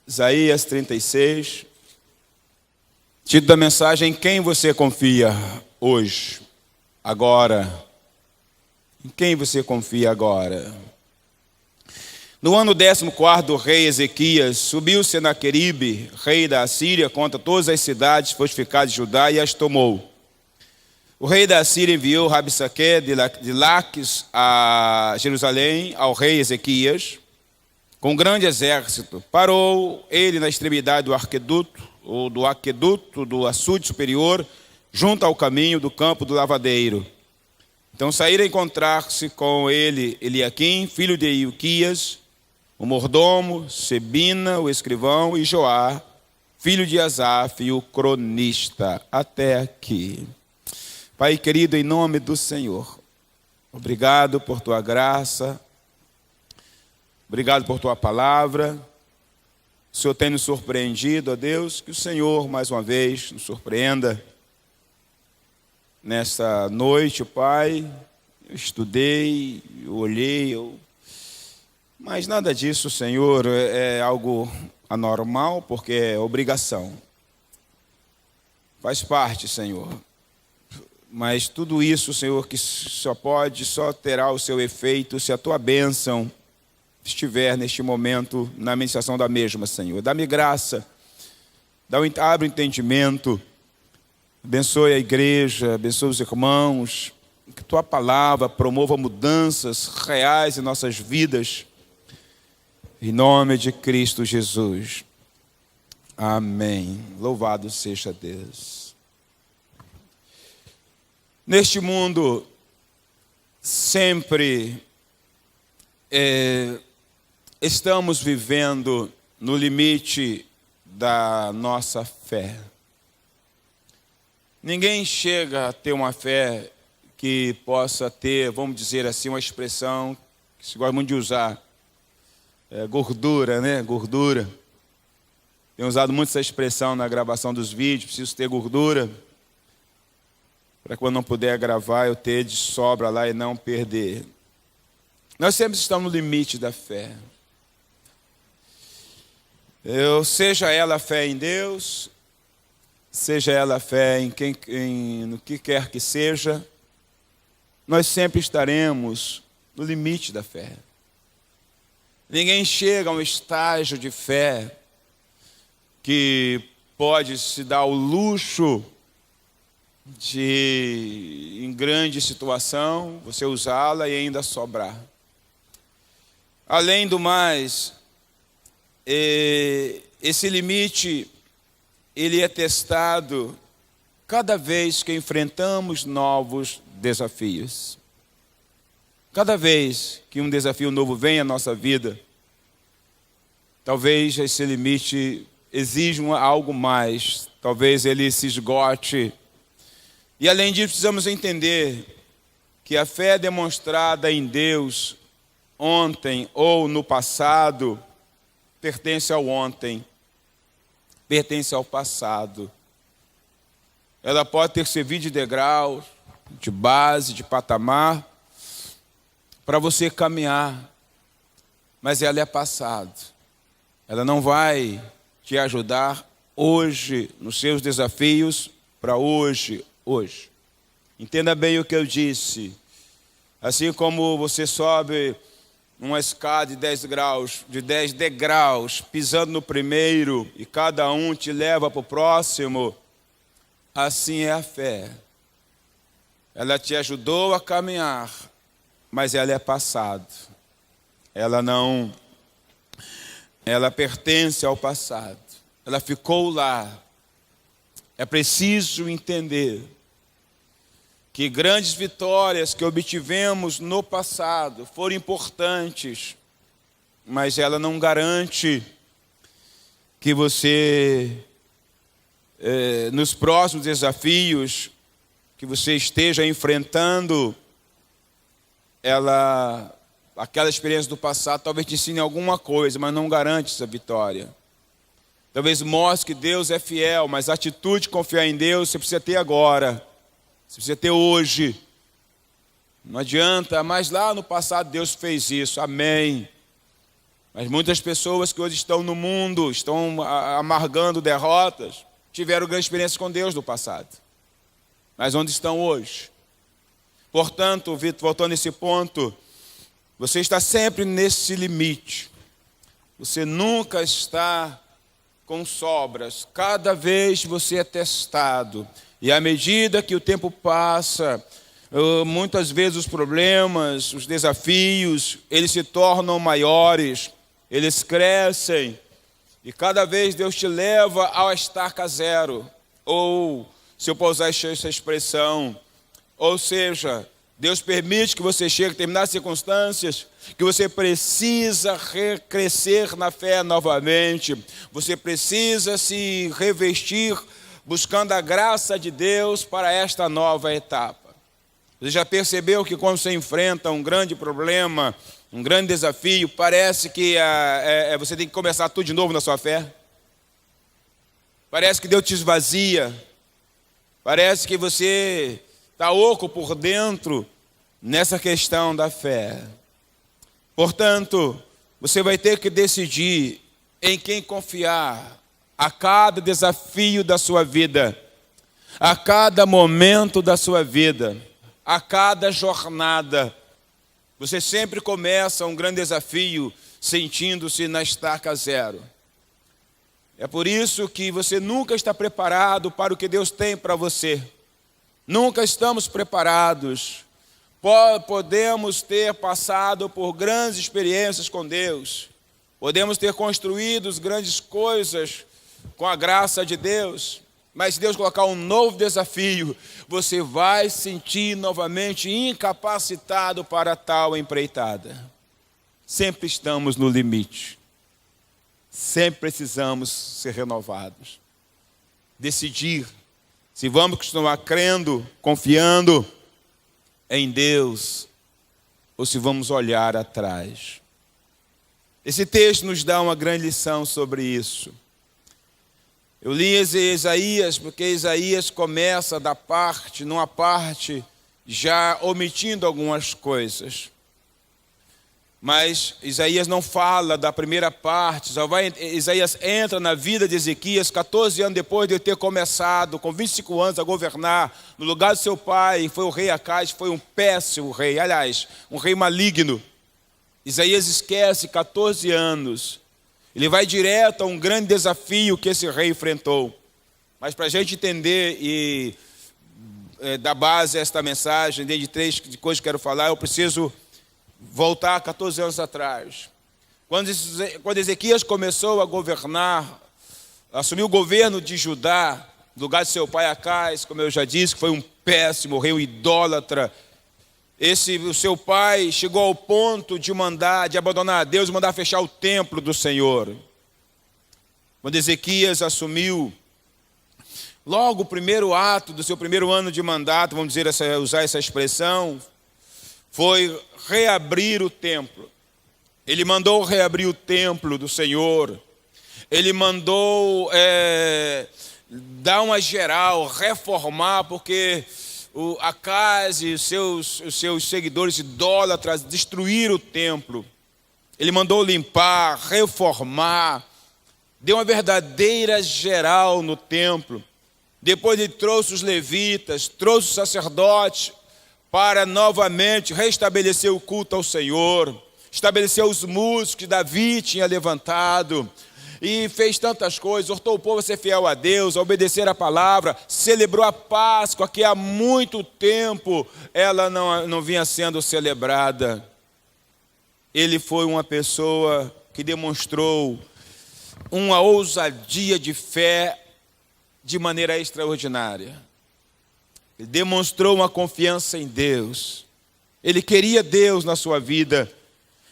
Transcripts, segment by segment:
Isaías 36. Título da mensagem: em quem você confia hoje, agora? Em quem você confia agora? No ano 14º do rei Ezequias, subiu Senaqueribe, rei da Assíria, contra todas as cidades fortificadas de Judá e as tomou. O rei da Assíria enviou Rabsaque de Laques a Jerusalém ao rei Ezequias com um grande exército. Parou ele na extremidade do aqueduto do açude superior, junto ao caminho do campo do lavadeiro. Então saíram a encontrar-se com ele Eliaquim, filho de Ilquias, o mordomo, Sebina, o escrivão, e Joá, filho de Asaf, o cronista. Até aqui. Pai querido, em nome do Senhor, obrigado por tua graça, obrigado por tua palavra. O Senhor tem nos surpreendido, ó Deus, que o Senhor, mais uma vez, nos surpreenda. Nessa noite, Pai, eu estudei, eu olhei, mas nada disso, Senhor, é algo anormal, porque é obrigação. Faz parte, Senhor. Mas tudo isso, Senhor, que só terá o seu efeito se a tua bênção estiver neste momento na ministração da mesma, Senhor. Dá-me graça, abre o entendimento, abençoe a igreja, abençoe os irmãos, que tua palavra promova mudanças reais em nossas vidas, em nome de Cristo Jesus. Amém. Louvado seja Deus. Neste mundo, sempre estamos vivendo no limite da nossa fé. Ninguém chega a ter uma fé que possa ter, vamos dizer assim, uma expressão que se gosta muito de usar, gordura, né? Gordura. Tenho usado muito essa expressão na gravação dos vídeos, preciso ter gordura, para quando não puder gravar, eu ter de sobra lá e não perder. Nós sempre estamos no limite da fé. Seja ela a fé em Deus, seja ela a fé no que quer que seja, nós sempre estaremos no limite da fé. Ninguém chega a um estágio de fé que pode se dar o luxo de, em grande situação, você usá-la e ainda sobrar. Além do mais, esse limite, ele é testado cada vez que enfrentamos novos desafios. Cada vez que um desafio novo vem à nossa vida, talvez esse limite exija algo mais, talvez ele se esgote. E além disso, precisamos entender que a fé demonstrada em Deus ontem ou no passado pertence ao ontem, pertence ao passado. Ela pode ter servido de degrau, de base, de patamar, para você caminhar, mas ela é passado. Ela não vai te ajudar hoje nos seus desafios para hoje. Entenda bem o que eu disse. Assim como você sobe uma escada de 10 degraus, pisando no primeiro e cada um te leva para o próximo, assim é a fé. Ela te ajudou a caminhar, mas ela é passado. Ela pertence ao passado. Ela ficou lá. É preciso entender que grandes vitórias que obtivemos no passado foram importantes, mas ela não garante que você, nos próximos desafios que você esteja enfrentando, aquela experiência do passado talvez te ensine alguma coisa, mas não garante essa vitória. Talvez mostre que Deus é fiel, mas a atitude de confiar em Deus você precisa ter agora. Você precisa ter hoje. Não adianta, mas lá no passado Deus fez isso. Amém. Mas muitas pessoas que hoje estão no mundo, estão amargando derrotas, tiveram grande experiência com Deus no passado. Mas onde estão hoje? Portanto, Vitor, voltando nesse ponto, você está sempre nesse limite. Você nunca está com sobras. Cada vez você é testado. E à medida que o tempo passa, muitas vezes os problemas, os desafios, eles se tornam maiores, eles crescem. E cada vez Deus te leva ao estaca zero. Ou, se eu posso usar essa expressão, ou seja, Deus permite que você chegue a determinadas circunstâncias que você precisa crescer na fé novamente. Você precisa se revestir buscando a graça de Deus para esta nova etapa. Você já percebeu que quando você enfrenta um grande problema, um grande desafio, parece que você tem que começar tudo de novo na sua fé? Parece que Deus te esvazia. Parece que você está oco por dentro nessa questão da fé. Portanto, você vai ter que decidir em quem confiar a cada desafio da sua vida, a cada momento da sua vida, a cada jornada. Você sempre começa um grande desafio sentindo-se na estaca zero. É por isso que você nunca está preparado para o que Deus tem para você. Nunca estamos preparados. Podemos ter passado por grandes experiências com Deus. Podemos ter construído grandes coisas com a graça de Deus. Mas se Deus colocar um novo desafio, você vai se sentir novamente incapacitado para tal empreitada. Sempre estamos no limite. Sempre precisamos ser renovados. Decidir se vamos continuar crendo, confiando em Deus, ou se vamos olhar atrás. Esse texto nos dá uma grande lição sobre isso. Eu li Isaías, porque Isaías começa numa parte, já omitindo algumas coisas. Mas Isaías não fala da primeira parte. Isaías entra na vida de Ezequias 14 anos depois de ele ter começado, com 25 anos, a governar no lugar do seu pai. Foi o rei Acaz, foi um péssimo rei, aliás, um rei maligno. Isaías esquece 14 anos. Ele vai direto a um grande desafio que esse rei enfrentou. Mas para a gente entender e dar base a esta mensagem, dentro de 3 coisas que eu quero falar, eu preciso voltar 14 anos atrás. Quando Ezequias começou a governar, assumiu o governo de Judá, no lugar de seu pai Acaz, como eu já disse, que foi um péssimo rei, um idólatra. O seu pai chegou ao ponto de abandonar a Deus e mandar fechar o templo do Senhor. Quando Ezequias assumiu, logo o primeiro ato do seu primeiro ano de mandato, vamos dizer, usar essa expressão, foi reabrir o templo. Ele mandou reabrir o templo do Senhor. Ele mandou dar uma geral, reformar, porque o Acaz e os seus seguidores idólatras destruíram o templo. Ele mandou limpar, reformar, deu uma verdadeira geral no templo. Depois ele trouxe os levitas, trouxe os sacerdotes, para novamente restabelecer o culto ao Senhor, estabeleceu os músicos que Davi tinha levantado, e fez tantas coisas, exortou o povo a ser fiel a Deus, a obedecer a palavra, celebrou a Páscoa, que há muito tempo ela não vinha sendo celebrada. Ele foi uma pessoa que demonstrou uma ousadia de fé de maneira extraordinária. Ele demonstrou uma confiança em Deus. Ele queria Deus na sua vida.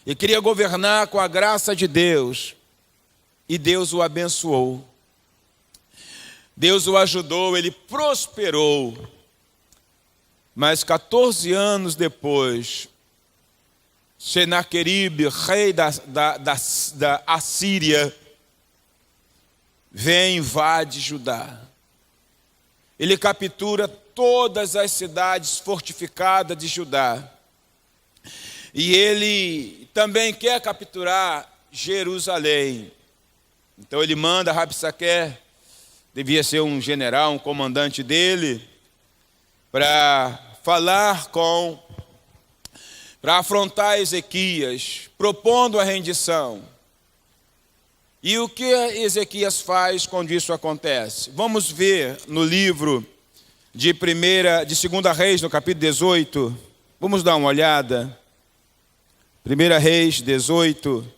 Ele queria governar com a graça de Deus. E Deus o abençoou. Deus o ajudou, ele prosperou. Mas 14 anos depois, Senaqueribe, rei da Assíria, vem e invade Judá. Ele captura todas as cidades fortificadas de Judá. E ele também quer capturar Jerusalém. Então ele manda Rabsaque, devia ser um general, um comandante dele, para afrontar Ezequias, propondo a rendição. E o que Ezequias faz quando isso acontece? Vamos ver no livro de 2 Reis, no capítulo 18. Vamos dar uma olhada. 1 Reis 18.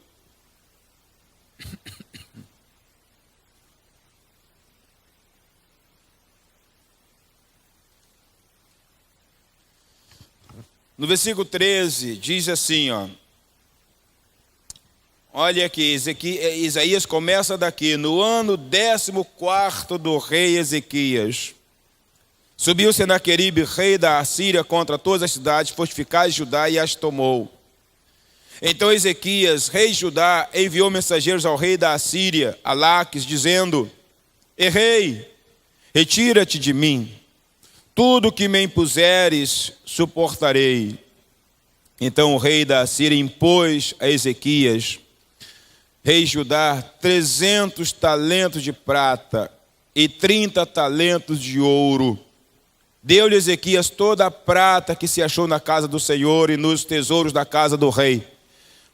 No versículo 13, diz assim, olha aqui, Isaías começa daqui. No ano 14º do rei Ezequias, subiu Senaqueribe, rei da Assíria, contra todas as cidades fortificadas de Judá e as tomou. Então Ezequias, rei de Judá, enviou mensageiros ao rei da Assíria, a Laques, dizendo: Rei, retira-te de mim. Tudo que me impuseres, suportarei. Então o rei da Assíria impôs a Ezequias, rei de Judá, 300 talentos de prata e 30 talentos de ouro. Deu-lhe Ezequias toda a prata que se achou na casa do Senhor e nos tesouros da casa do rei.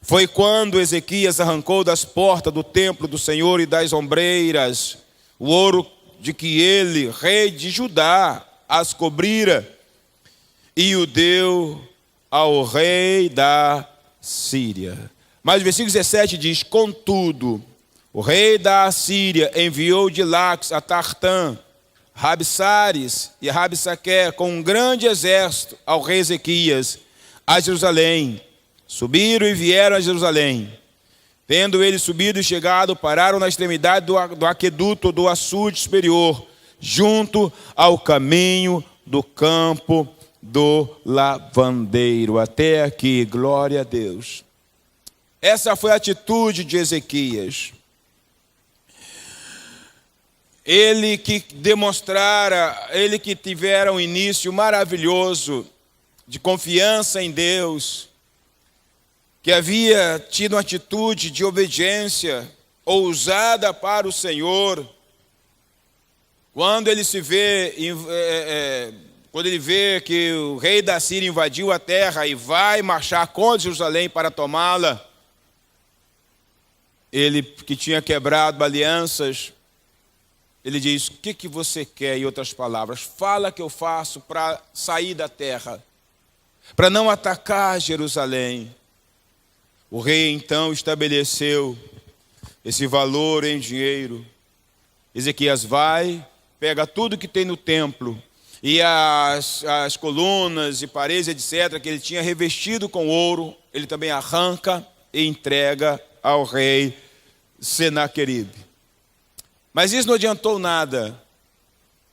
Foi quando Ezequias arrancou das portas do templo do Senhor e das ombreiras o ouro de que ele, rei de Judá, as cobrira, e o deu ao rei da Síria. Mas o versículo 17 diz: Contudo, o rei da Assíria enviou de Laques a Tartã, Rabsares e Rabsaque com um grande exército ao rei Ezequias a Jerusalém. Subiram e vieram a Jerusalém. Tendo eles subido e chegado, pararam na extremidade do aqueduto do açude superior, junto ao caminho do campo do lavandeiro. Até aqui, glória a Deus. Essa foi a atitude de Ezequias. Ele que tivera um início maravilhoso de confiança em Deus, que havia tido uma atitude de obediência ousada para o Senhor. Quando ele vê que o rei da Síria invadiu a terra e vai marchar contra Jerusalém para tomá-la, ele que tinha quebrado alianças, ele diz: o que você quer? Em outras palavras, fala que eu faço para sair da terra, para não atacar Jerusalém. O rei então estabeleceu esse valor em dinheiro. Ezequias vai, pega tudo que tem no templo e as colunas e paredes, etc., que ele tinha revestido com ouro, ele também arranca e entrega ao rei Senaqueribe. Mas isso não adiantou nada,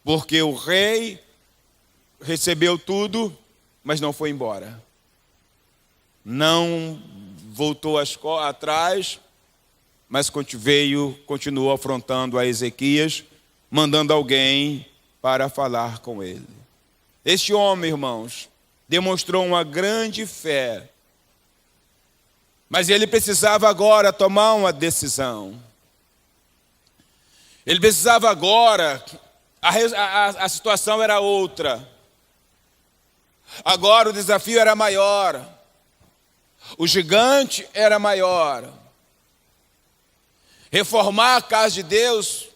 porque o rei recebeu tudo, mas não foi embora. Não voltou atrás, mas continuou afrontando a Ezequias, mandando alguém para falar com ele. Este homem, irmãos, demonstrou uma grande fé, mas ele precisava agora tomar uma decisão. Ele precisava agora, a situação era outra. Agora o desafio era maior. O gigante era maior. Reformar a casa de Deus,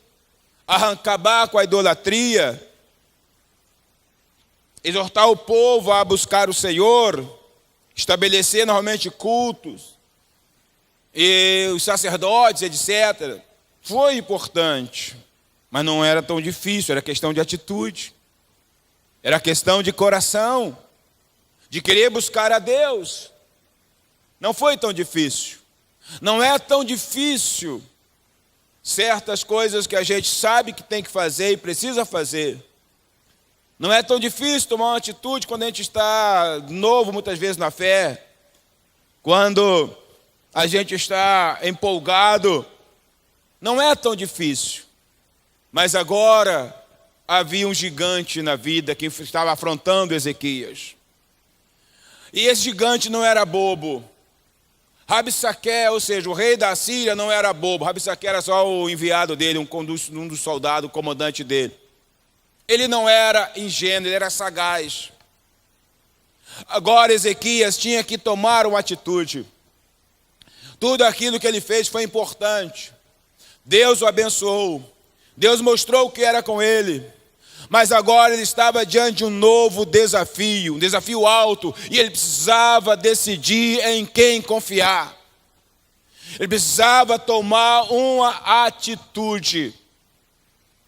acabar com a idolatria, exortar o povo a buscar o Senhor, estabelecer normalmente cultos, e os sacerdotes, etc. Foi importante, mas não era tão difícil, era questão de atitude, era questão de coração, de querer buscar a Deus. Não foi tão difícil, não é tão difícil certas coisas que a gente sabe que tem que fazer e precisa fazer. Não é tão difícil tomar uma atitude quando a gente está novo, muitas vezes na fé, quando a gente está empolgado. Não é tão difícil, mas agora havia um gigante na vida que estava afrontando Ezequias. E esse gigante não era bobo. Rabsaque, ou seja, o rei da Síria não era bobo. Rabsaque era só o enviado dele, um dos soldados, o comandante dele. Ele não era ingênuo, ele era sagaz. Agora Ezequias tinha que tomar uma atitude. Tudo aquilo que ele fez foi importante. Deus o abençoou. Deus mostrou o que era com ele. Mas agora ele estava diante de um novo desafio, um desafio alto, e ele precisava decidir em quem confiar. Ele precisava tomar uma atitude.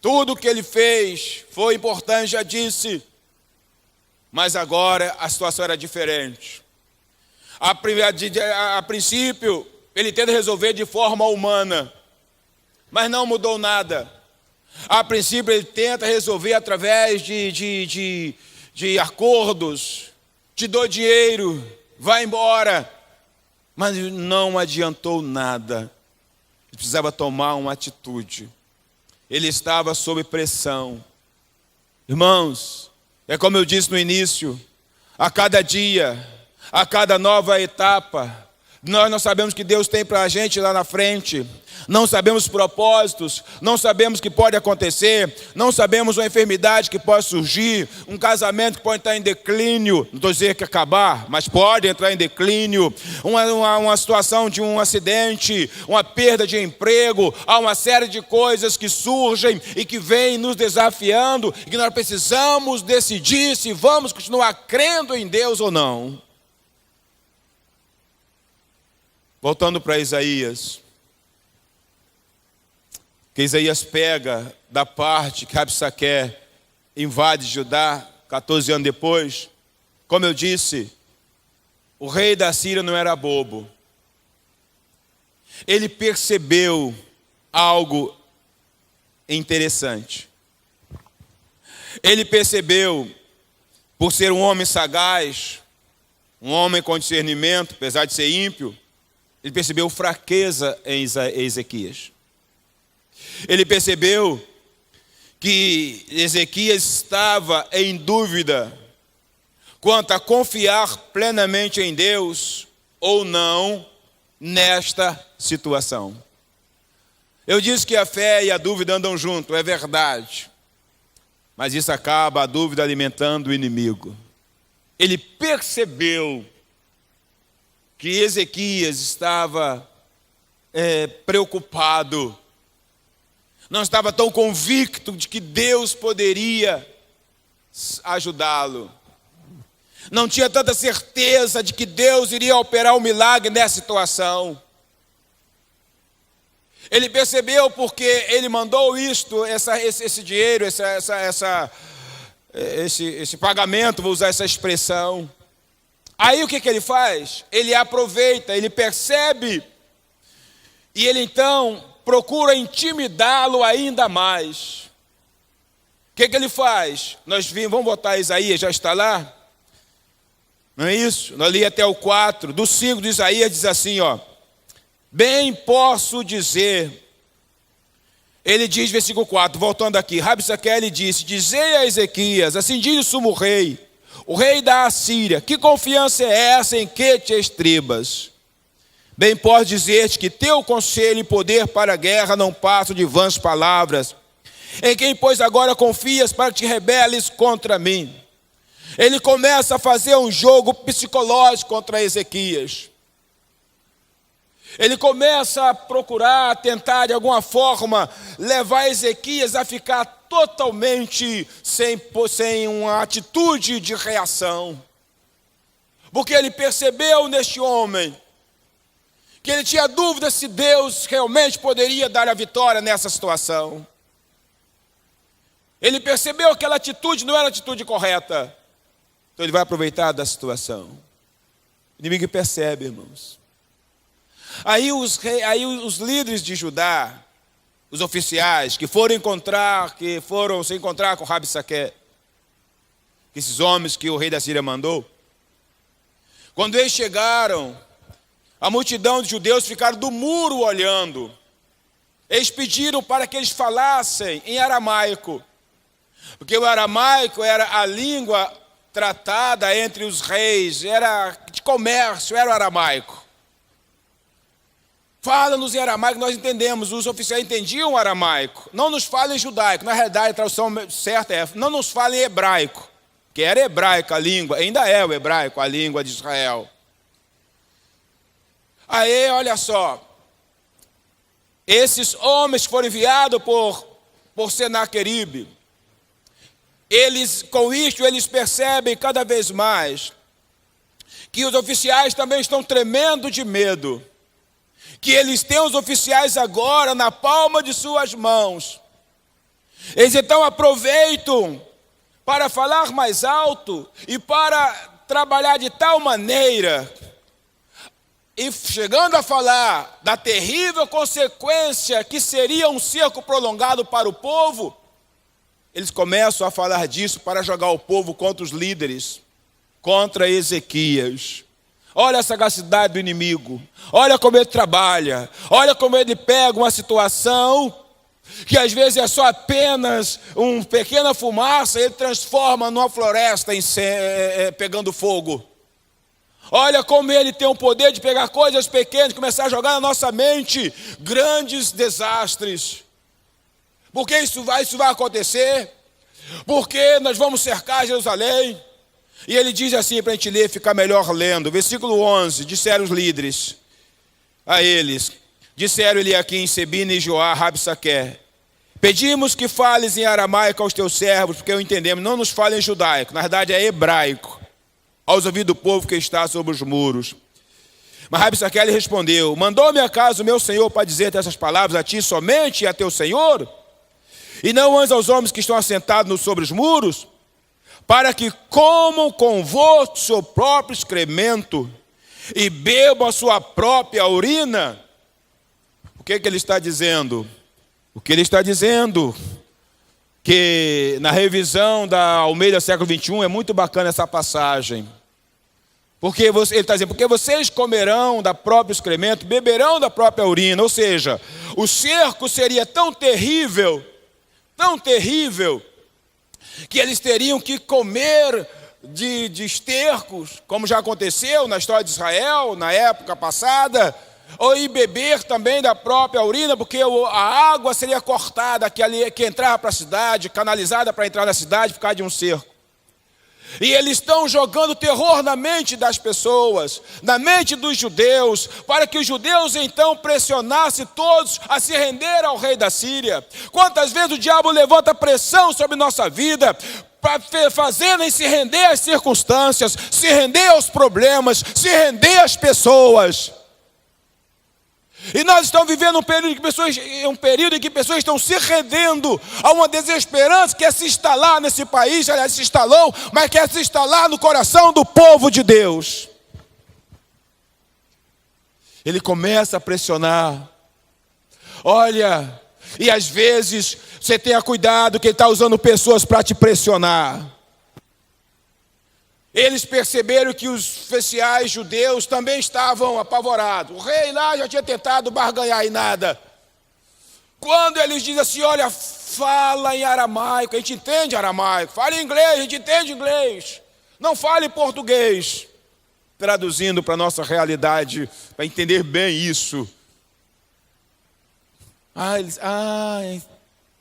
Tudo o que ele fez foi importante, já disse, mas agora a situação era diferente. A princípio, ele tenta resolver de forma humana, mas não mudou nada. A princípio ele tenta resolver através de acordos, te dou dinheiro, vai embora. Mas não adiantou nada. Ele precisava tomar uma atitude. Ele estava sob pressão. Irmãos, é como eu disse no início, a cada dia, a cada nova etapa, nós não sabemos o que Deus tem para a gente lá na frente. Não sabemos os propósitos, não sabemos o que pode acontecer, não sabemos uma enfermidade que pode surgir, um casamento que pode estar em declínio, não estou dizendo que acabar, mas pode entrar em declínio, uma situação de um acidente, uma perda de emprego, há uma série de coisas que surgem e que vêm nos desafiando e que nós precisamos decidir se vamos continuar crendo em Deus ou não. Voltando para Isaías. Que Isaías pega da parte que Rabsaque invade Judá, 14 anos depois. Como eu disse, o rei da Síria não era bobo. Ele percebeu algo interessante. Ele percebeu, por ser um homem sagaz, um homem com discernimento, apesar de ser ímpio, ele percebeu fraqueza em Ezequias. Ele percebeu que Ezequias estava em dúvida quanto a confiar plenamente em Deus ou não nesta situação. Eu disse que a fé e a dúvida andam junto, é verdade. Mas isso acaba a dúvida alimentando o inimigo. Ele percebeu que Ezequias estava preocupado, não estava tão convicto de que Deus poderia ajudá-lo. Não tinha tanta certeza de que Deus iria operar um milagre nessa situação. Ele percebeu porque ele mandou esse dinheiro, esse pagamento, vou usar essa expressão. Aí o que ele faz? Ele aproveita, ele percebe e ele então procura intimidá-lo ainda mais. O que ele faz? Vamos botar Isaías, já está lá? Não é isso? Nós li até o 4, do 5 de Isaías diz assim, ó. Bem posso dizer, ele diz, versículo 4, voltando aqui, Rabsaque lhe disse, dizei a Ezequias, assim diz o sumo rei, o rei da Assíria, que confiança é essa em que te estribas? Bem posso dizer-te que teu conselho e poder para a guerra não passam de vãs palavras. Em quem, pois, agora confias para que te rebeles contra mim? Ele começa a fazer um jogo psicológico contra Ezequias. Ele começa a procurar, a tentar de alguma forma levar Ezequias a ficar totalmente sem uma atitude de reação. Porque ele percebeu neste homem que ele tinha dúvida se Deus realmente poderia dar a vitória nessa situação. Ele percebeu que aquela atitude não era a atitude correta. Então ele vai aproveitar da situação. O inimigo percebe, irmãos. Aí os líderes de Judá, os oficiais que foram se encontrar com Rabsaque, esses homens que o rei da Síria mandou, quando eles chegaram, a multidão de judeus ficaram do muro olhando. Eles pediram para que eles falassem em aramaico, porque o aramaico era a língua tratada entre os reis, era de comércio, era o aramaico. Fala-nos em aramaico, nós entendemos. Os oficiais entendiam aramaico. Não nos fala em judaico. Na realidade, a tradução certa é: não nos fala em hebraico, que era hebraico a língua, ainda é o hebraico a língua de Israel. Aí, olha só, esses homens que foram enviados por Senaqueribe, com isto eles percebem cada vez mais que os oficiais também estão tremendo de medo, que eles têm os oficiais agora na palma de suas mãos. Eles então aproveitam para falar mais alto e para trabalhar de tal maneira, e chegando a falar da terrível consequência que seria um cerco prolongado para o povo, eles começam a falar disso para jogar o povo contra os líderes, contra Ezequias. Olha a sagacidade do inimigo, olha como ele trabalha, olha como ele pega uma situação que às vezes é só apenas uma pequena fumaça, ele transforma numa floresta pegando fogo. Olha como ele tem o poder de pegar coisas pequenas e começar a jogar na nossa mente grandes desastres. Por que isso vai acontecer? Porque nós vamos cercar Jerusalém. E ele diz assim, para a gente ler, ficar melhor lendo. Versículo 11, disseram os líderes a eles. Disseram Eliaquim, Sebina e Joá, Rabsaqué: pedimos que fales em aramaico aos teus servos, porque o entendemos. Não nos fale em judaico, na verdade é hebraico, aos ouvidos do povo que está sobre os muros. Mas Rabsaqué lhe respondeu: mandou-me acaso o meu senhor para dizer essas palavras a ti somente e a teu senhor? E não antes aos homens que estão assentados sobre os muros? Para que comam convosco seu próprio excremento e bebam a sua própria urina? O que ele está dizendo? O que ele está dizendo, que na revisão da Almeida século XXI é muito bacana essa passagem. Porque ele está dizendo, porque vocês comerão da própria excremento, beberão da própria urina. Ou seja, o cerco seria tão terrível, que eles teriam que comer de estercos, como já aconteceu na história de Israel, na época passada, ou ir beber também da própria urina, porque a água seria cortada, que entrava para a cidade, canalizada para entrar na cidade, por causa de um cerco. E eles estão jogando terror na mente das pessoas, na mente dos judeus, para que os judeus então pressionassem todos a se render ao rei da Síria. Quantas vezes o diabo levanta pressão sobre nossa vida, fazendo se render às circunstâncias, se render aos problemas, se render às pessoas. E nós estamos vivendo um período em que pessoas estão se rendendo a uma desesperança que quer se instalar nesse país, aliás, se instalou, mas quer se instalar no coração do povo de Deus. Ele começa a pressionar. Olha, e às vezes você tenha cuidado que ele está usando pessoas para te pressionar. Eles perceberam que os oficiais judeus também estavam apavorados. O rei lá já tinha tentado barganhar e nada. Quando eles dizem assim, olha, fala em aramaico, a gente entende aramaico. Fala em inglês, a gente entende inglês. Não fale em português. Traduzindo para a nossa realidade, para entender bem isso.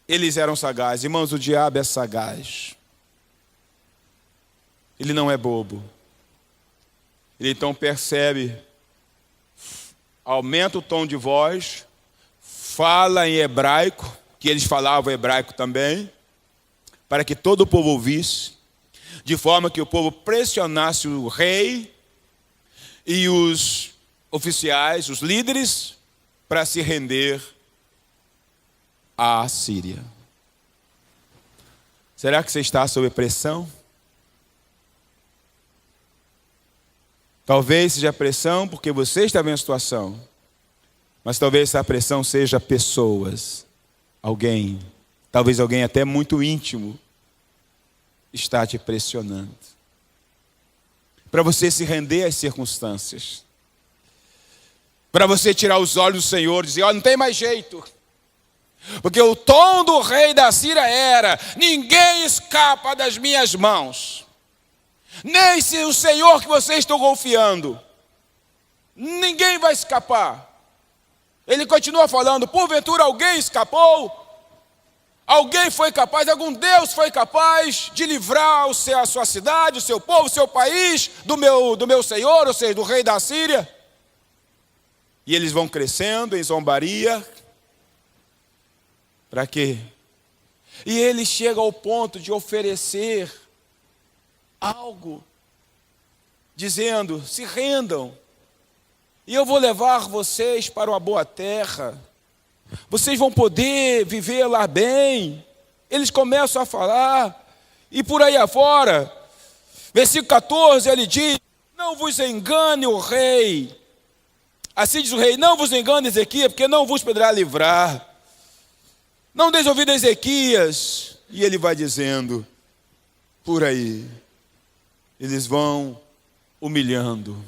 Eles eram sagazes. Irmãos, o diabo é sagaz. Ele não é bobo. Ele então percebe, aumenta o tom de voz, fala em hebraico, que eles falavam hebraico também, para que todo o povo ouvisse, de forma que o povo pressionasse o rei e os oficiais, os líderes, para se render à Síria. Será que você está sob pressão? Talvez seja pressão porque você está vendo a situação, mas talvez essa pressão seja pessoas, alguém, talvez alguém até muito íntimo, está te pressionando, para você se render às circunstâncias, para você tirar os olhos do Senhor e dizer, não tem mais jeito, porque o tom do rei da Síria era, ninguém escapa das minhas mãos. Nem se o Senhor que vocês estão confiando, ninguém vai escapar. Ele continua falando: porventura alguém escapou? Alguém foi capaz, algum Deus foi capaz de livrar a sua cidade, o seu povo, o seu país do meu Senhor, ou seja, do rei da Síria? E eles vão crescendo em zombaria. Para quê? E ele chega ao ponto de oferecer algo, dizendo: se rendam, e eu vou levar vocês para uma boa terra. Vocês vão poder viver lá bem. Eles começam a falar, e por aí afora. Versículo 14, ele diz: não vos engane o rei. Assim diz o rei: não vos engane Ezequias, porque não vos poderá livrar. Não deis ouvido a Ezequias. E ele vai dizendo, por aí, eles vão humilhando.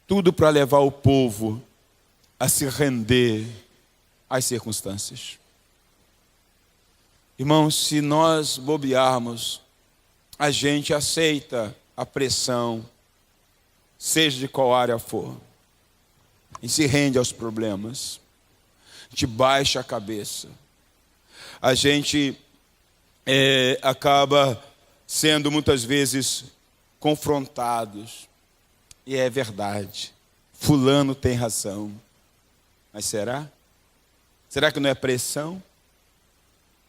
Tudo para levar o povo a se render às circunstâncias. Irmãos, se nós bobearmos, a gente aceita a pressão, seja de qual área for, e se rende aos problemas. A gente baixa a cabeça. A gente acaba sendo muitas vezes confrontados. E é verdade. Fulano tem razão. Mas será? Será que não é pressão?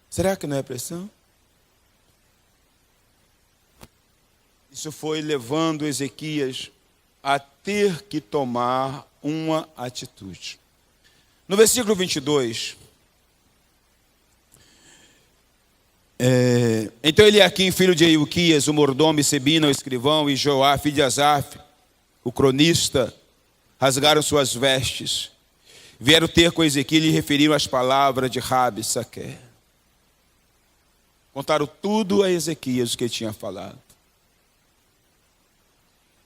Será que não é pressão? Isso foi levando Ezequias a ter que tomar uma atitude. No versículo 22, então Eliaquim, filho de Hilquias, o mordomo, e Sebina, o escrivão, e Joá, filho de Asaf, o cronista, rasgaram suas vestes, vieram ter com Ezequias e lhe referiram as palavras de Rabi Saqué. Contaram tudo a Ezequias o que ele tinha falado.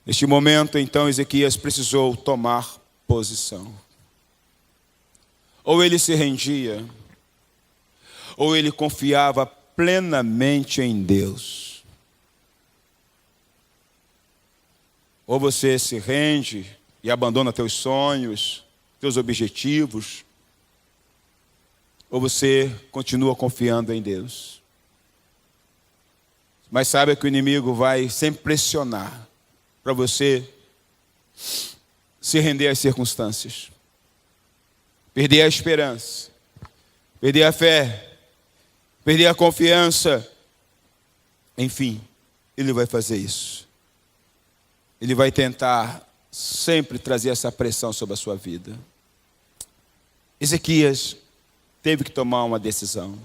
Neste momento, então, Ezequias precisou tomar posição. Ou ele se rendia, ou ele confiava plenamente em Deus. Ou você se rende e abandona teus sonhos, teus objetivos, ou você continua confiando em Deus. Mas saiba que o inimigo vai sempre pressionar para você se render às circunstâncias, perder a esperança, perder a fé, perder a confiança. Enfim, ele vai fazer isso. Ele vai tentar sempre trazer essa pressão sobre a sua vida. Ezequias teve que tomar uma decisão.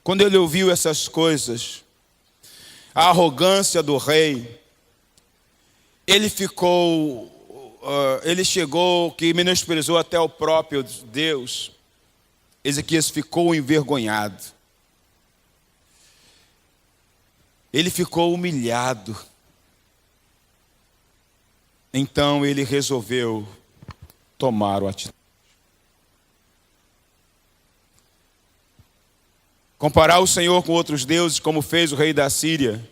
Quando ele ouviu essas coisas, a arrogância do rei, ele chegou que menosprezou até o próprio Deus. Ezequias ficou envergonhado. Ele ficou humilhado. Então ele resolveu tomar uma atitude. Comparar o Senhor com outros deuses, como fez o rei da Síria,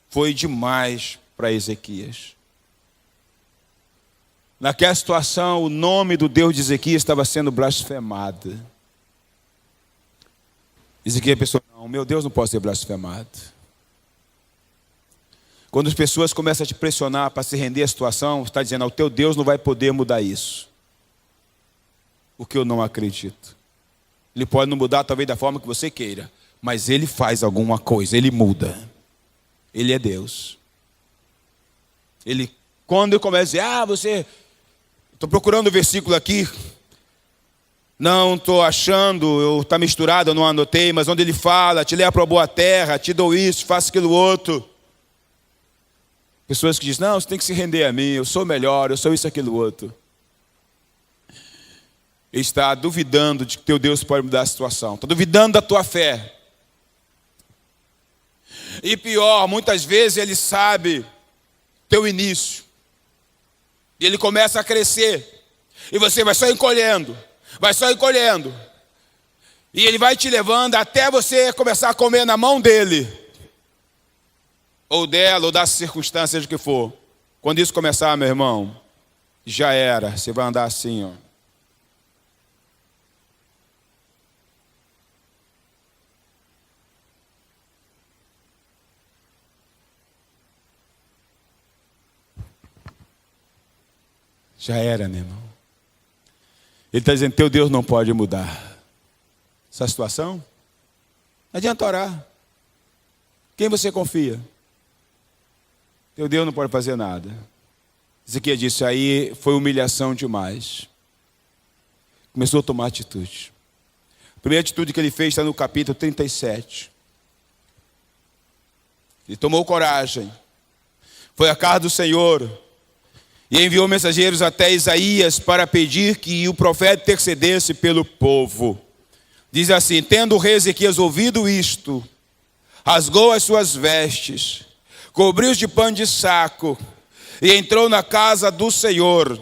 foi demais para Ezequias. Naquela situação, o nome do Deus de Ezequias estava sendo blasfemado. Ezequias pensou: não, meu Deus não pode ser blasfemado. Quando as pessoas começam a te pressionar para se render à situação, está dizendo: o teu Deus não vai poder mudar isso. O que eu não acredito. Ele pode não mudar talvez da forma que você queira, mas ele faz alguma coisa, ele muda. Ele é Deus. Quando eu começo a dizer: estou procurando o versículo aqui, não estou achando, está misturado, eu não anotei, mas onde ele fala: te leva para a boa terra, te dou isso, faço aquilo outro. Pessoas que dizem: não, você tem que se render a mim, eu sou melhor, eu sou isso, aquilo outro. Ele está duvidando de que teu Deus pode mudar a situação, está duvidando da tua fé. E pior, muitas vezes ele sabe teu início, e ele começa a crescer, e você vai só encolhendo, e ele vai te levando até você começar a comer na mão dele, ou dela, ou das circunstâncias que for. Quando isso começar, meu irmão, já era, você vai andar assim, ó. Já era, meu irmão. Ele está dizendo, teu Deus não pode mudar essa situação. Não adianta orar. Quem você confia? Teu Deus não pode fazer nada. Ezequias disse, aí foi humilhação demais. Começou a tomar atitude. A primeira atitude que ele fez está no capítulo 37. Ele tomou coragem. Foi à casa do Senhor. E enviou mensageiros até Isaías para pedir que o profeta intercedesse pelo povo. Diz assim, tendo o rei Ezequias ouvido isto, rasgou as suas vestes, cobriu-os de pano de saco, e entrou na casa do Senhor.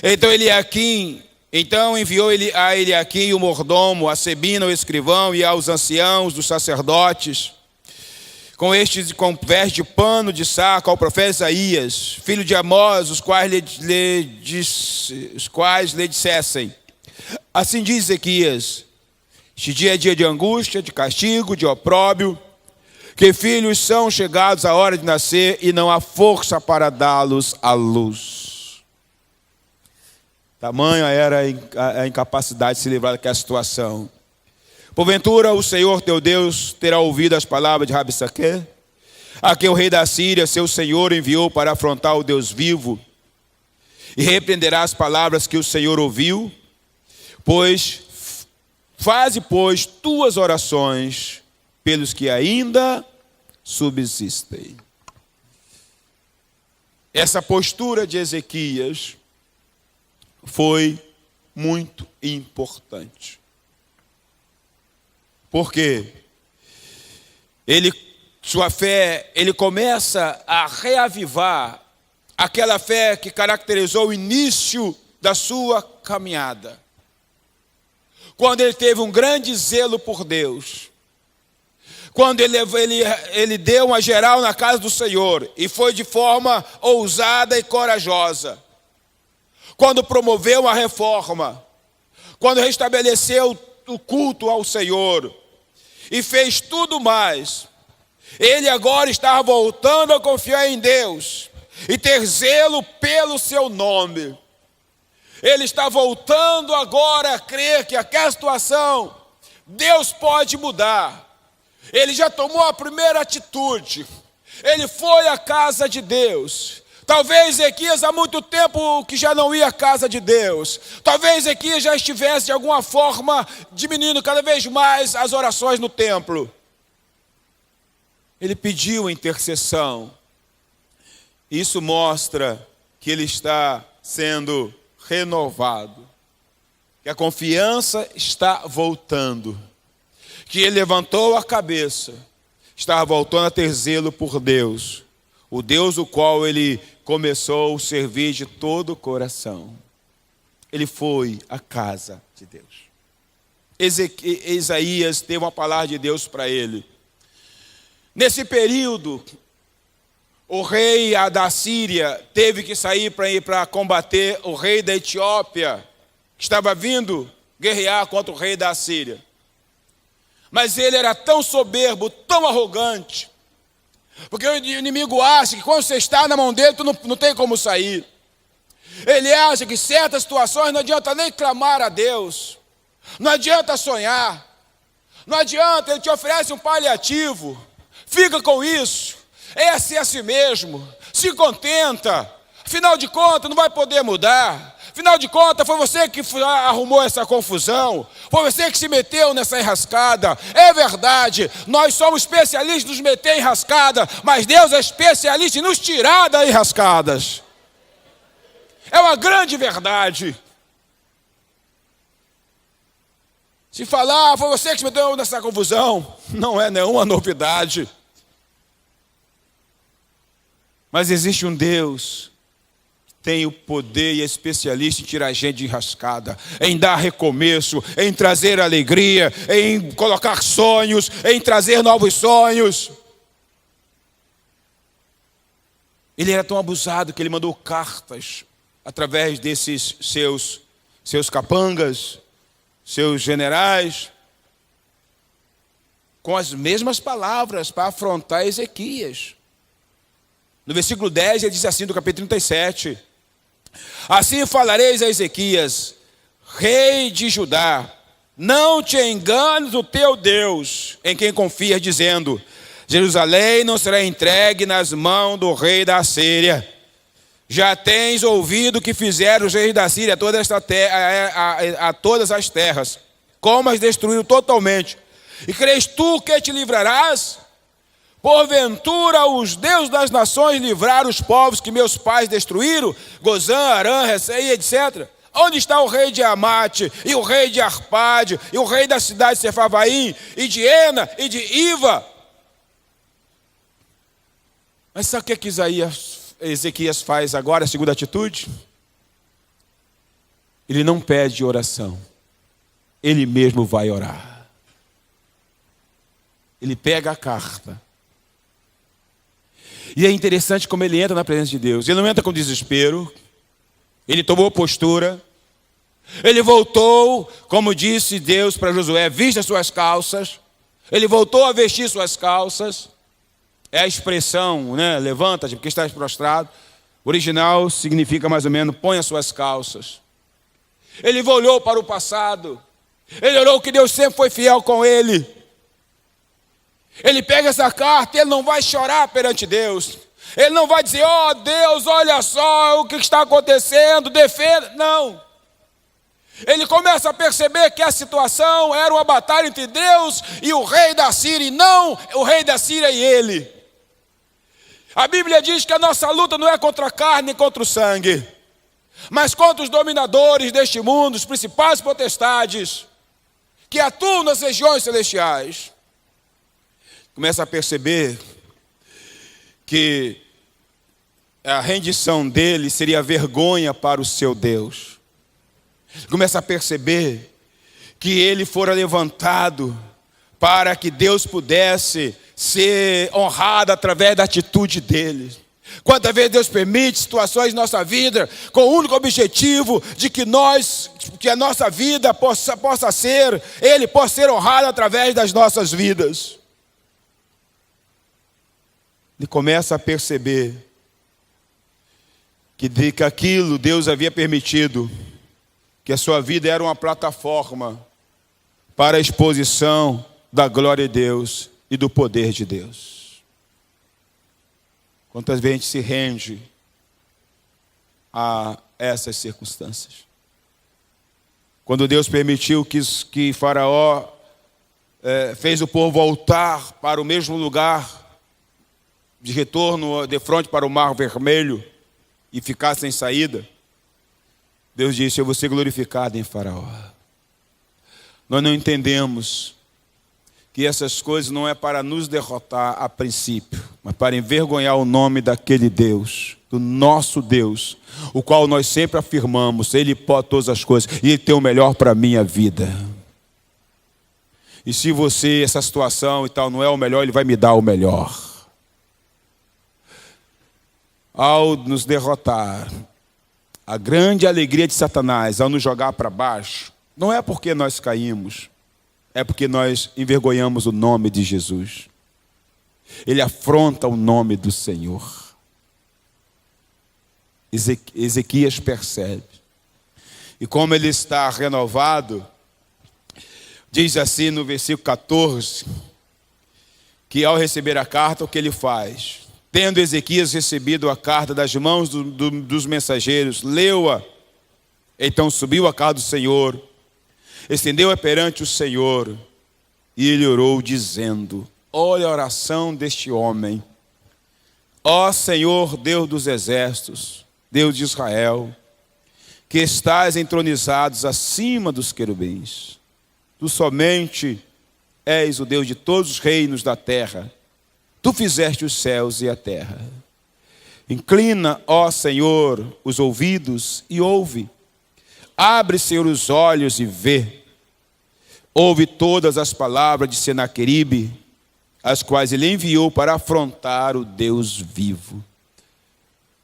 Então enviou a Eliaquim, o mordomo, a Sebina, o escrivão, e aos anciãos dos sacerdotes, com vestes de pano de saco, ao profeta Isaías, filho de Amós, os quais lhe dissessem, assim diz Ezequias, este dia é dia de angústia, de castigo, de opróbrio, que filhos são chegados à hora de nascer e não há força para dá-los à luz. Tamanha era a incapacidade de se livrar daquela situação. Porventura o Senhor teu Deus terá ouvido as palavras de Rabsaque, a quem o rei da Síria, seu senhor, enviou para afrontar o Deus vivo, e repreenderá as palavras que o Senhor ouviu, faze, pois, tuas orações pelos que ainda subsistem. Essa postura de Ezequias foi muito importante. Porque sua fé, ele começa a reavivar aquela fé que caracterizou o início da sua caminhada. Quando ele teve um grande zelo por Deus. Quando ele deu uma geral na casa do Senhor e foi de forma ousada e corajosa. Quando promoveu uma reforma. Quando restabeleceu o culto ao Senhor e fez tudo mais, ele agora estava voltando a confiar em Deus e ter zelo pelo seu nome. Ele está voltando agora a crer que aquela situação Deus pode mudar. Ele já tomou a primeira atitude. Ele foi à casa de Deus. Talvez Ezequias há muito tempo que já não ia à casa de Deus. Talvez Ezequias já estivesse de alguma forma diminuindo cada vez mais as orações no templo. Ele pediu a intercessão. Isso mostra que ele está sendo renovado. Que a confiança está voltando. Que ele levantou a cabeça. Estava voltando a ter zelo por Deus. O Deus o qual ele começou a servir de todo o coração. Ele foi à casa de Deus. Isaías teve uma palavra de Deus para ele. Nesse período, o rei da Síria teve que sair para ir para combater o rei da Etiópia, que estava vindo guerrear contra o rei da Síria. Mas ele era tão soberbo, tão arrogante, porque o inimigo acha que quando você está na mão dele, tu não tem como sair. Ele acha que em certas situações não adianta nem clamar a Deus. Não adianta sonhar. Não adianta, ele te oferece um paliativo. Fica com isso. É ser assim mesmo. Se contenta. Afinal de contas, não vai poder mudar. Afinal de contas, foi você que arrumou essa confusão. Foi você que se meteu nessa enrascada. É verdade, nós somos especialistas em nos meter em enrascada, mas Deus é especialista em nos tirar das enrascadas. É uma grande verdade. Se falar, foi você que se meteu nessa confusão, não é nenhuma novidade. Mas existe um Deus tem o poder e é especialista em tirar a gente de enrascada, em dar recomeço, em trazer alegria, em colocar sonhos, em trazer novos sonhos. Ele era tão abusado que ele mandou cartas através desses seus capangas, seus generais, com as mesmas palavras para afrontar Ezequias. No versículo 10 ele diz assim do capítulo 37, Assim falareis a Ezequias, rei de Judá: não te enganes o teu Deus, em quem confias, dizendo: Jerusalém não será entregue nas mãos do rei da Síria. Já tens ouvido o que fizeram os reis da Síria a todas as terras, como as destruíram totalmente. E crês tu que te livrarás? Porventura os deuses das nações livraram os povos que meus pais destruíram? Gozã, Arã, Recém, etc. Onde está o rei de Amate, e o rei de Arpade, e o rei da cidade de Sefavaim, e de Ena, e de Iva? Mas sabe o que Ezequias faz agora, a segunda atitude? Ele não pede oração, ele mesmo vai orar. Ele pega a carta. E é interessante como ele entra na presença de Deus. Ele não entra com desespero, ele tomou postura, ele voltou, como disse Deus para Josué: vista suas calças. Ele voltou a vestir suas calças. É a expressão, né? Levanta-te, porque estás prostrado. O original significa mais ou menos: põe as suas calças. Ele olhou para o passado. Ele olhou que Deus sempre foi fiel com ele. Ele pega essa carta e ele não vai chorar perante Deus. Ele não vai dizer: ó Deus, olha só o que está acontecendo, defenda. Não. Ele começa a perceber que a situação era uma batalha entre Deus e o rei da Síria, e não o rei da Síria e ele. A Bíblia diz que a nossa luta não é contra a carne nem contra o sangue, mas contra os dominadores deste mundo, os principais potestades, que atuam nas regiões celestiais. Começa a perceber que a rendição dele seria vergonha para o seu Deus. Começa a perceber que ele fora levantado para que Deus pudesse ser honrado através da atitude dele. Quantas vezes Deus permite situações em nossa vida com o único objetivo de que a nossa vida possa ser, Ele possa ser honrado através das nossas vidas. Ele começa a perceber que aquilo Deus havia permitido, que a sua vida era uma plataforma para a exposição da glória de Deus e do poder de Deus. Quantas vezes a gente se rende a essas circunstâncias? Quando Deus permitiu que Faraó fez o povo voltar para o mesmo lugar, de retorno de frente para o Mar Vermelho, e ficar sem saída, Deus disse: eu vou ser glorificado em Faraó. Nós não entendemos que essas coisas não é para nos derrotar a princípio, mas para envergonhar o nome daquele Deus, do nosso Deus, o qual nós sempre afirmamos: Ele pode todas as coisas e Ele tem o melhor para a minha vida. E se essa situação e tal não é o melhor, Ele vai me dar o melhor. Ao nos derrotar, a grande alegria de Satanás ao nos jogar para baixo, não é porque nós caímos, é porque nós envergonhamos o nome de Jesus. Ele afronta o nome do Senhor. Ezequias percebe. E como ele está renovado, diz assim no versículo 14, que ao receber a carta, o que ele faz? Tendo Ezequias recebido a carta das mãos dos mensageiros, leu-a, então subiu à casa do Senhor, estendeu-a perante o Senhor, e ele orou dizendo: olha a oração deste homem. Ó Senhor, Deus dos exércitos, Deus de Israel, que estás entronizados acima dos querubins, tu somente és o Deus de todos os reinos da terra. Tu fizeste os céus e a terra. Inclina, ó Senhor, os ouvidos e ouve. Abre, Senhor, os olhos e vê. Ouve todas as palavras de Senaqueribe, as quais ele enviou para afrontar o Deus vivo.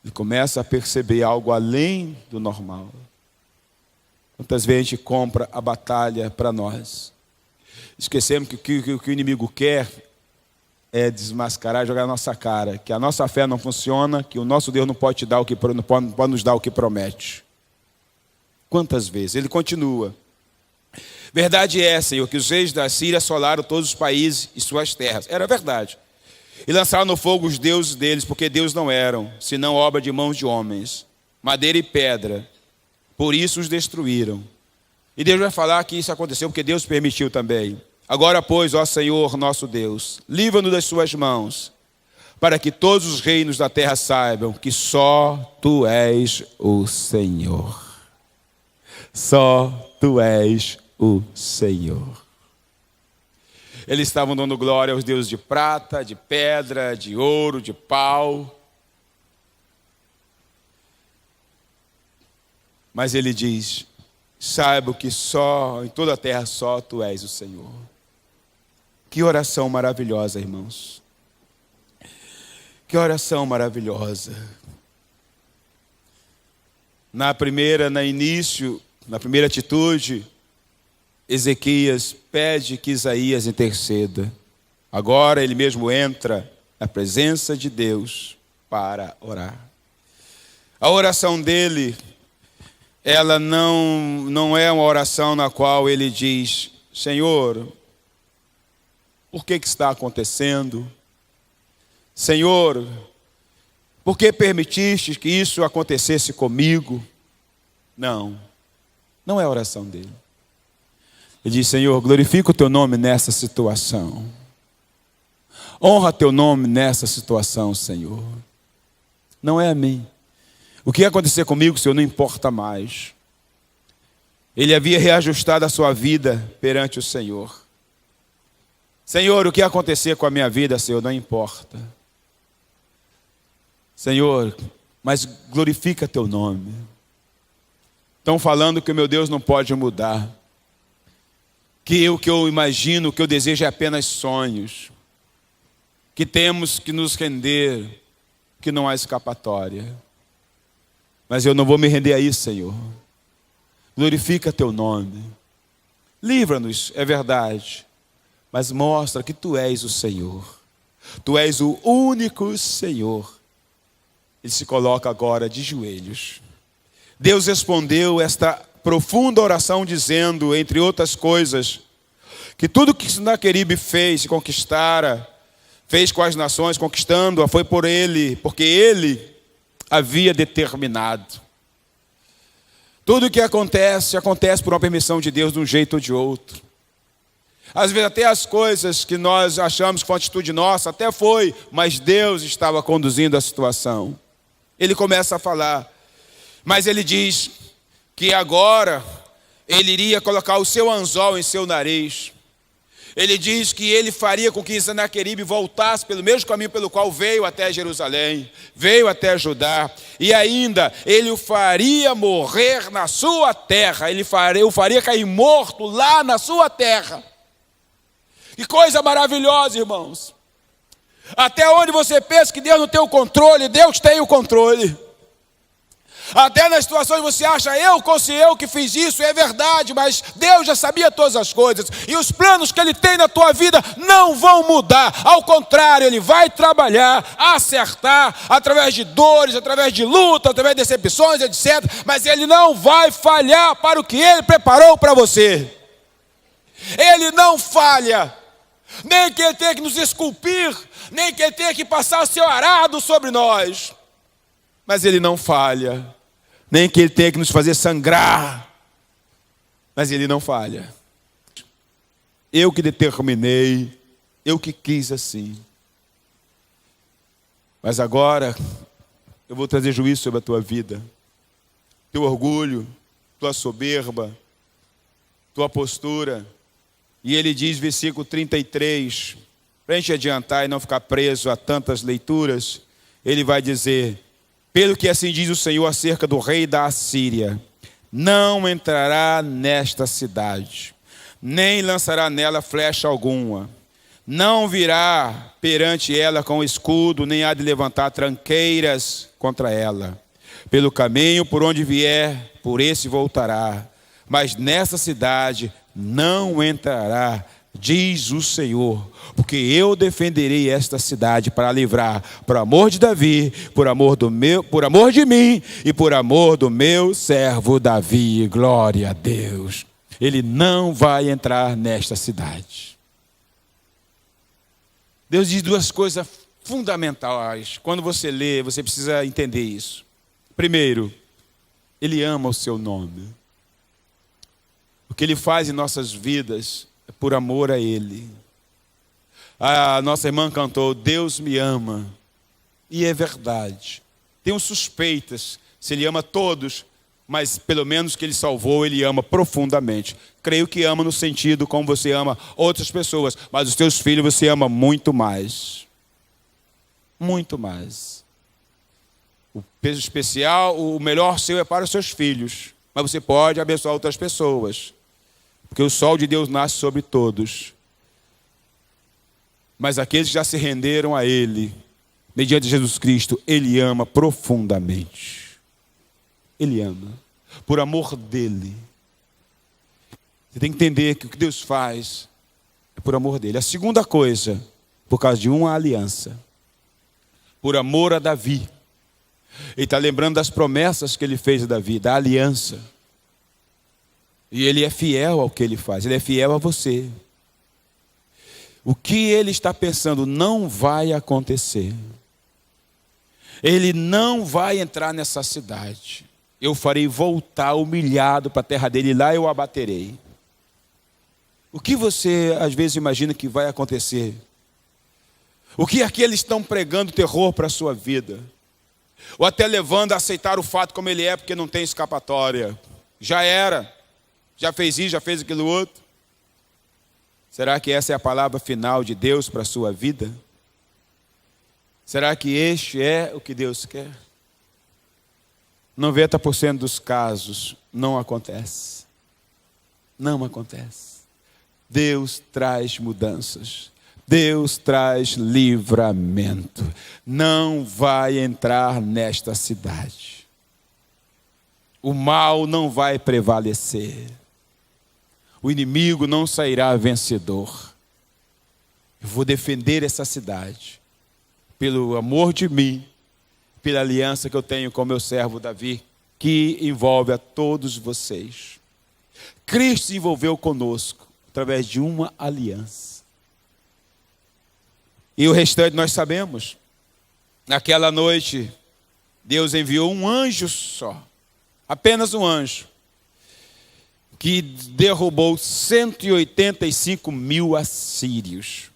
Ele começa a perceber algo além do normal. Quantas vezes a gente compra a batalha para nós? Esquecemos que o que o inimigo quer é desmascarar, jogar na nossa cara, que a nossa fé não funciona, que o nosso Deus não pode te dar o que não pode nos dar o que promete. Quantas vezes? Ele continua. Verdade é, Senhor, que os reis da Síria assolaram todos os países e suas terras. Era verdade. E lançaram no fogo os deuses deles, porque deuses não eram, senão obra de mãos de homens, madeira e pedra. Por isso os destruíram. E Deus vai falar que isso aconteceu porque Deus permitiu também. Agora, pois, ó Senhor nosso Deus, livra-nos das suas mãos, para que todos os reinos da terra saibam que só Tu és o Senhor. Só Tu és o Senhor. Eles estavam dando glória aos deuses de prata, de pedra, de ouro, de pau. Mas ele diz: saiba que só, em toda a terra, só Tu és o Senhor. Que oração maravilhosa, irmãos. Que oração maravilhosa. Na primeira atitude, Ezequias pede que Isaías interceda. Agora ele mesmo entra na presença de Deus para orar. A oração dele, ela não é uma oração na qual ele diz: Senhor, por que está acontecendo? Senhor, por que permitiste que isso acontecesse comigo? Não é a oração dele. Ele diz: Senhor, glorifica o Teu nome nessa situação. Honra Teu nome nessa situação, Senhor. Não é a mim. O que ia acontecer comigo, Senhor, não importa mais. Ele havia reajustado a sua vida perante o Senhor. Senhor, o que ia acontecer com a minha vida, Senhor, não importa. Senhor, mas glorifica Teu nome. Estão falando que o meu Deus não pode mudar. Que o que eu imagino, o que eu desejo é apenas sonhos. Que temos que nos render, que não há escapatória. Mas eu não vou me render a isso, Senhor. Glorifica Teu nome. Livra-nos, é verdade. Mas mostra que Tu és o Senhor. Tu és o único Senhor. Ele se coloca agora de joelhos. Deus respondeu esta profunda oração dizendo, entre outras coisas, que tudo que Senaqueribe fez e conquistara, fez com as nações, conquistando-a, foi por ele, porque ele havia determinado. Tudo o que acontece, acontece por uma permissão de Deus de um jeito ou de outro. Às vezes até as coisas que nós achamos que foi uma atitude nossa, até foi, mas Deus estava conduzindo a situação. Ele começa a falar, mas ele diz que agora ele iria colocar o seu anzol em seu nariz. Ele diz que ele faria com que Senaqueribe voltasse pelo mesmo caminho pelo qual veio até Jerusalém, veio até Judá, e ainda ele o faria morrer na sua terra, o faria cair morto lá na sua terra. Que coisa maravilhosa, irmãos. Até onde você pensa que Deus não tem o controle, Deus tem o controle. Até nas situações você acha, eu que fiz isso, é verdade, mas Deus já sabia todas as coisas. E os planos que Ele tem na tua vida não vão mudar. Ao contrário, Ele vai trabalhar, acertar, através de dores, através de luta, através de decepções, etc. Mas Ele não vai falhar para o que Ele preparou para você. Ele não falha. Nem que Ele tenha que nos esculpir, nem que Ele tenha que passar o seu arado sobre nós. Mas Ele não falha. Nem que Ele tenha que nos fazer sangrar. Mas Ele não falha. Eu que determinei, eu que quis assim. Mas agora, eu vou trazer juízo sobre a tua vida. Teu orgulho, tua soberba, tua postura. E ele diz, versículo 33, para a gente adiantar e não ficar preso a tantas leituras, ele vai dizer, pelo que assim diz o Senhor acerca do rei da Assíria, não entrará nesta cidade, nem lançará nela flecha alguma, não virá perante ela com escudo, nem há de levantar tranqueiras contra ela. Pelo caminho por onde vier, por esse voltará, mas nessa cidade não entrará diz o Senhor, porque eu defenderei esta cidade para livrar, por amor de Davi, por amor de mim e por amor do meu servo Davi. Glória a Deus. Ele não vai entrar nesta cidade. Deus diz duas coisas fundamentais. Quando você lê, você precisa entender isso. Primeiro, Ele ama o seu nome. O que Ele faz em nossas vidas é por amor a Ele. A nossa irmã cantou, Deus me ama. E é verdade. Tenho suspeitas se Ele ama todos, mas pelo menos que Ele salvou, Ele ama profundamente. Creio que ama no sentido como você ama outras pessoas, mas os teus filhos você ama muito mais. Muito mais. O peso especial, o melhor seu é para os seus filhos, mas você pode abençoar outras pessoas, porque o sol de Deus nasce sobre todos. Mas aqueles que já se renderam a Ele, mediante Jesus Cristo, Ele ama profundamente. Ele ama, por amor dEle. Você tem que entender que o que Deus faz é por amor dEle. A segunda coisa, por causa de uma aliança. Por amor a Davi. Ele está lembrando das promessas que Ele fez a Davi, da aliança. E Ele é fiel ao que Ele faz, Ele é fiel a você. O que Ele está pensando não vai acontecer. Ele não vai entrar nessa cidade. Eu farei voltar humilhado para a terra dele, e lá eu abaterei. O que você às vezes imagina que vai acontecer? O que aqui eles estão pregando terror para a sua vida? Ou até levando a aceitar o fato como ele é, porque não tem escapatória. Já era, já fez isso, já fez aquilo outro. Será que essa é a palavra final de Deus para a sua vida? Será que este é o que Deus quer? 90% dos casos não acontece. Não acontece. Deus traz mudanças. Deus traz livramento. Não vai entrar nesta cidade. O mal não vai prevalecer. O inimigo não sairá vencedor. Eu vou defender essa cidade. Pelo amor de mim, pela aliança que eu tenho com meu servo Davi, que envolve a todos vocês. Cristo se envolveu conosco através de uma aliança. E o restante nós sabemos. Naquela noite, Deus enviou um anjo só, apenas um anjo, que derrubou 185 mil assírios.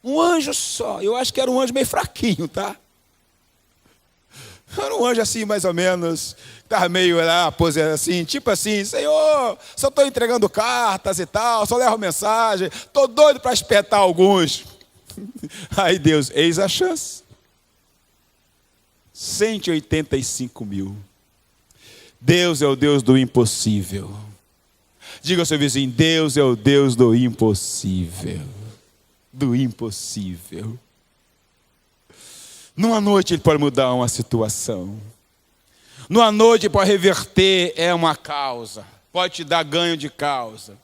Um anjo só. Eu acho que era um anjo meio fraquinho, tá? Era um anjo assim, mais ou menos, estava meio lá, assim, tipo assim, Senhor, só estou entregando cartas e tal, só levo mensagem, estou doido para espetar alguns. Aí Deus, eis a chance. 185 mil. Deus é o Deus do impossível. Diga ao seu vizinho, Deus é o Deus do impossível. Do impossível. Numa noite Ele pode mudar uma situação. Numa noite Ele pode reverter uma causa. Pode te dar ganho de causa.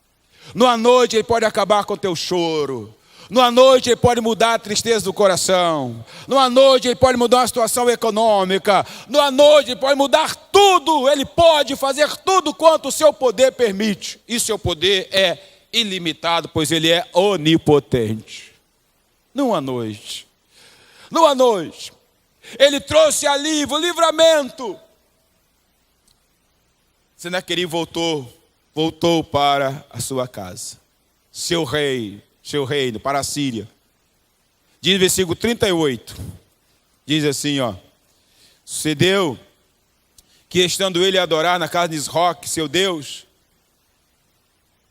Numa noite Ele pode acabar com o teu choro. Numa noite Ele pode mudar a tristeza do coração. Numa noite Ele pode mudar a situação econômica. Numa noite Ele pode mudar tudo. Ele pode fazer tudo quanto o seu poder permite. E seu poder é ilimitado, pois Ele é onipotente. Numa noite. Numa noite. Ele trouxe alívio, livramento. Senaquerib voltou para a sua casa. Seu reino, para a Síria. Diz o versículo 38. Diz assim, sucedeu que estando ele a adorar na casa de Isroque, seu Deus,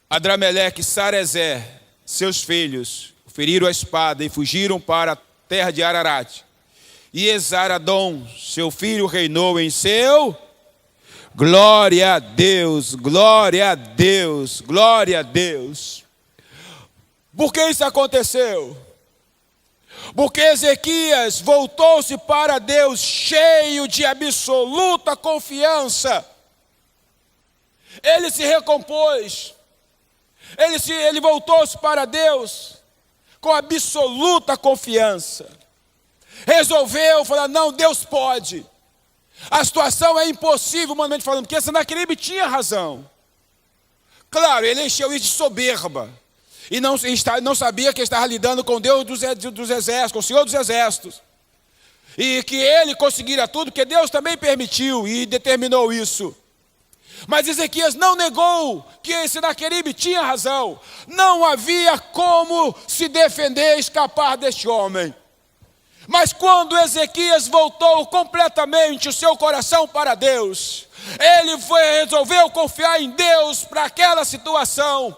Adrameleque e Sarezer, seus filhos, feriram a espada e fugiram para a terra de Ararat. E Esaradom, seu filho, reinou em seu... Glória a Deus, glória a Deus, glória a Deus. Por que isso aconteceu? Porque Ezequias voltou-se para Deus cheio de absoluta confiança. Ele se recompôs. Ele voltou-se para Deus com absoluta confiança. Resolveu falar, não, Deus pode. A situação é impossível, humanamente falando, porque Senaqueribe tinha razão. Claro, ele encheu isso de soberba. E não sabia que estava lidando com Deus dos exércitos, com o Senhor dos exércitos. E que ele conseguiria tudo, porque Deus também permitiu e determinou isso. Mas Ezequias não negou que Senaqueribe tinha razão. Não havia como se defender e escapar deste homem. Mas quando Ezequias voltou completamente o seu coração para Deus, ele resolveu confiar em Deus para aquela situação.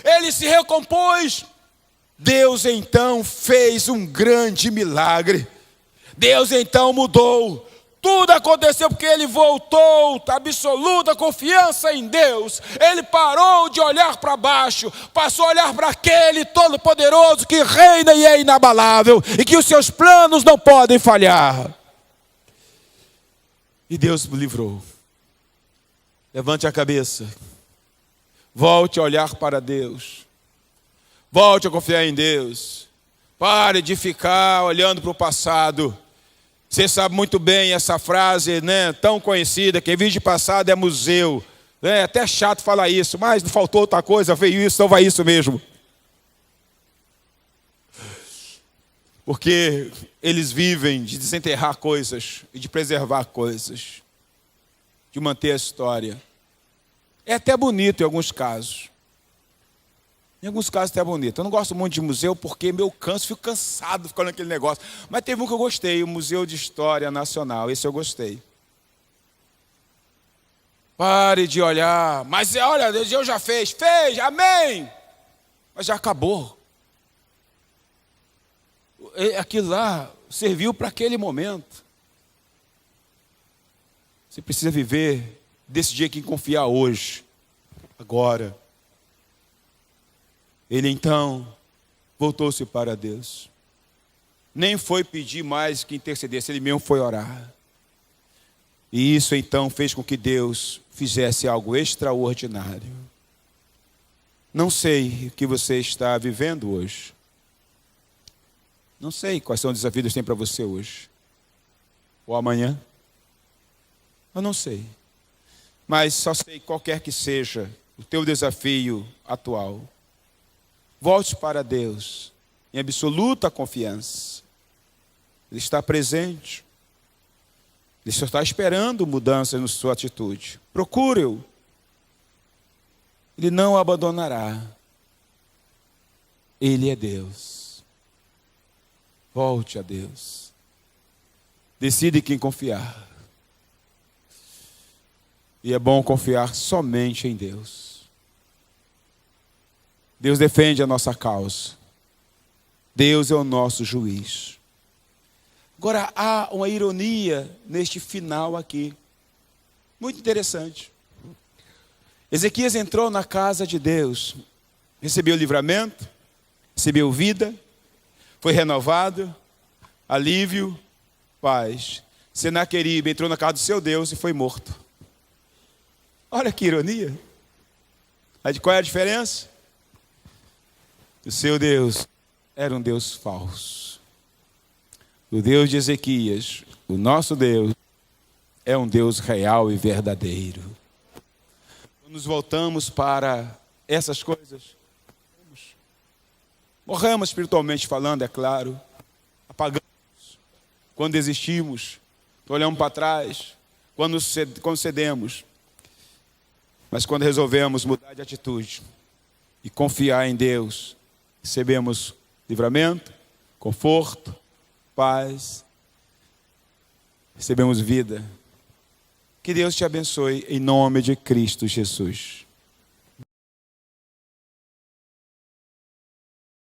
Ele se recompôs. Deus então fez um grande milagre. Deus então mudou. Tudo aconteceu porque ele voltou, absoluta confiança em Deus. Ele parou de olhar para baixo, passou a olhar para aquele todo-poderoso que reina e é inabalável, e que os seus planos não podem falhar. E Deus o livrou. Levante a cabeça. Volte a olhar para Deus. Volte a confiar em Deus. Pare de ficar olhando para o passado. Você sabe muito bem essa frase, né, tão conhecida, quem vive de passado é museu. É até chato falar isso, mas não faltou outra coisa, veio isso, então vai isso mesmo. Porque eles vivem de desenterrar coisas e de preservar coisas, de manter a história. É até bonito em alguns casos. Em alguns casos até bonito. Eu não gosto muito de museu porque fico cansado ficando naquele negócio. Mas teve um que eu gostei, o Museu de História Nacional. Esse eu gostei. Pare de olhar. Mas olha, Deus já fez, amém. Mas já acabou. Aquilo lá serviu para aquele momento. Você precisa viver, decidir quem confiar hoje, agora. Ele então voltou-se para Deus. Nem foi pedir mais que intercedesse, ele mesmo foi orar. E isso então fez com que Deus fizesse algo extraordinário. Não sei o que você está vivendo hoje. Não sei quais são os desafios que Deus tem para você hoje. Ou amanhã. Eu não sei. Mas só sei qualquer que seja o teu desafio atual. Volte para Deus em absoluta confiança. Ele está presente. Ele só está esperando mudanças na sua atitude. Procure-o. Ele não abandonará. Ele é Deus. Volte a Deus. Decide em quem confiar. E é bom confiar somente em Deus. Deus defende a nossa causa. Deus é o nosso juiz. Agora, há uma ironia neste final aqui. Muito interessante. Ezequias entrou na casa de Deus. Recebeu livramento. Recebeu vida. Foi renovado. Alívio. Paz. Senaqueribe entrou na casa do seu Deus e foi morto. Olha que ironia. Qual é a diferença? O seu Deus era um Deus falso. O Deus de Ezequias, o nosso Deus, é um Deus real e verdadeiro. Quando nos voltamos para essas coisas, morremos espiritualmente falando, é claro, apagamos, quando desistimos, olhamos para trás, quando cedemos, mas quando resolvemos mudar de atitude e confiar em Deus, recebemos livramento, conforto, paz, recebemos vida. Que Deus te abençoe em nome de Cristo Jesus.